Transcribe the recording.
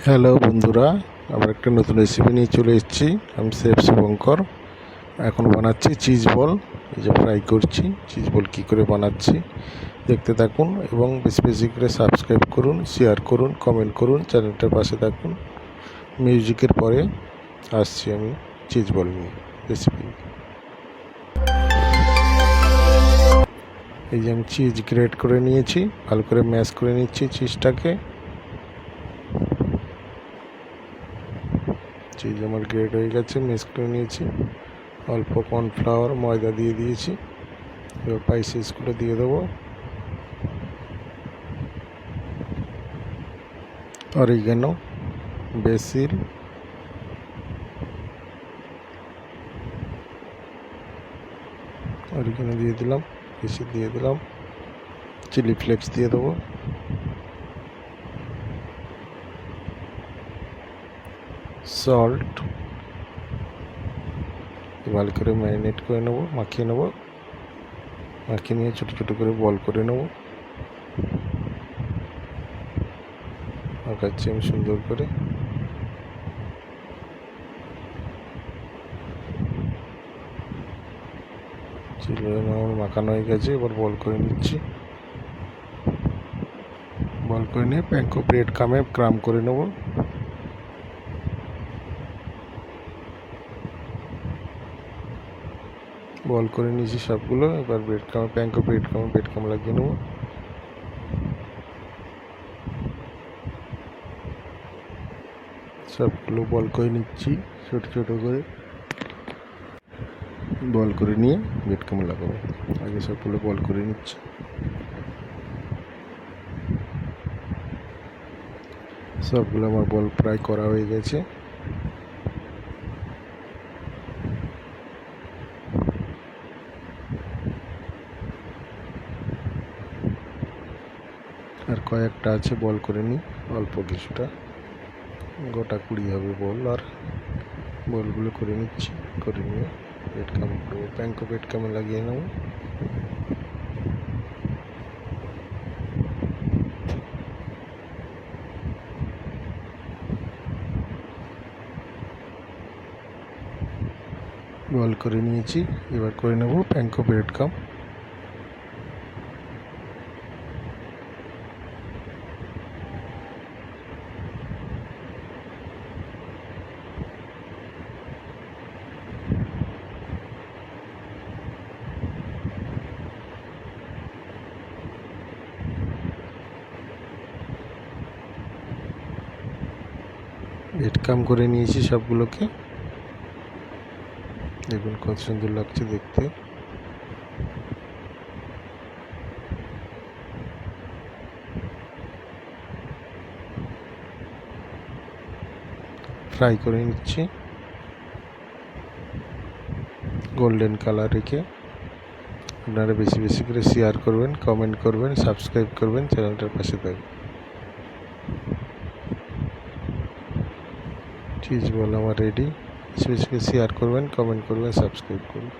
Hello বন্ধুরা, আবার একটা নতুন রেসিপি নিয়ে চলে এসেছি। আমি শেফ শুভঙ্কর। এখন বানাচ্ছি চিজ বল। এই যে ফ্রাই করছি চিজ বল, কী করে বানাচ্ছি দেখতে থাকুন এবং বেশি বেশি করে সাবস্ক্রাইব করুন, শেয়ার করুন, কমেন্ট করুন, চ্যানেলটার পাশে থাকুন। মিউজিকের পরে আসছি আমি চিজ বল নিয়ে রেসিপি। এই যে আমি চিজ গ্রেট করে নিয়েছি, ভালো করে ম্যাশ করে নিচ্ছি চিজটাকে। চিজ আমার গ্রেড হয়ে গেছে, মিক্স করে নিয়েছি। অল্প কর্নফ্লাওয়ার ময়দা দিয়ে দিয়েছি। এবার স্পাইসেসগুলো দিয়ে দেবো। অরিগানো, বেসিল, অরিগানো দিয়ে দিলাম, বেসিল দিয়ে দিলাম, চিলি ফ্লেক্স দিয়ে দেবো, সল্ট। ভালো করে ম্যারিনেট করে নেবো, মাখিয়ে নেবো। মাখিয়ে নিয়ে ছোটো ছোটো করে বল করে নেবো। মাখাচ্ছি আমি সুন্দর করে। চিলি আমার মাখানো হয়ে গেছে, এবার বল করে নিচ্ছি। বল করে নিয়ে প্যাঙ্কো ব্রেড ক্রাম করে নেবো। বল করে নিয়েছি সবগুলো। এবার প্যাঙ্কো ব্রেড কাম লাগিয়ে নেবো। সবগুলো বল করে নিচ্ছি ছোটো ছোটো করে। বল করে নিয়ে ব্রেড কাম লাগাবো। আগে সবগুলো বল করে নিচ্ছি। সবগুলো আমার বল ফ্রাই করা হয়ে গেছে। আর কয়েকটা আছে, বল করে নিই অল্প কিছুটা, গোটা 20 হবে বল। আর বলগুলো করে নিচ্ছি, করে নিয়ে ব্রেড কাম করবো। প্যাঙ্কো ব্রেড কামে লাগিয়ে নেবো। বল করে নিয়েছি, এবার করে নেব প্যাঙ্কো ব্রেড কাম। ব্রেড কাম করে নিয়েছি সবগুলোকে। দেখুন কত সুন্দর লাগছে দেখতে। ফ্রাই করে নিচ্ছি গোল্ডেন কালার রেখে। আপনারা বেশি বেশি করে শেয়ার করবেন, কমেন্ট করবেন, সাবস্ক্রাইব করবেন, চ্যানেলটার পাশে থাকবেন। চিজ বল আমার রেডি। বেশি বেশি করে শেয়ার করবেন, কমেন্ট করবেন, সাবস্ক্রাইব করবেন।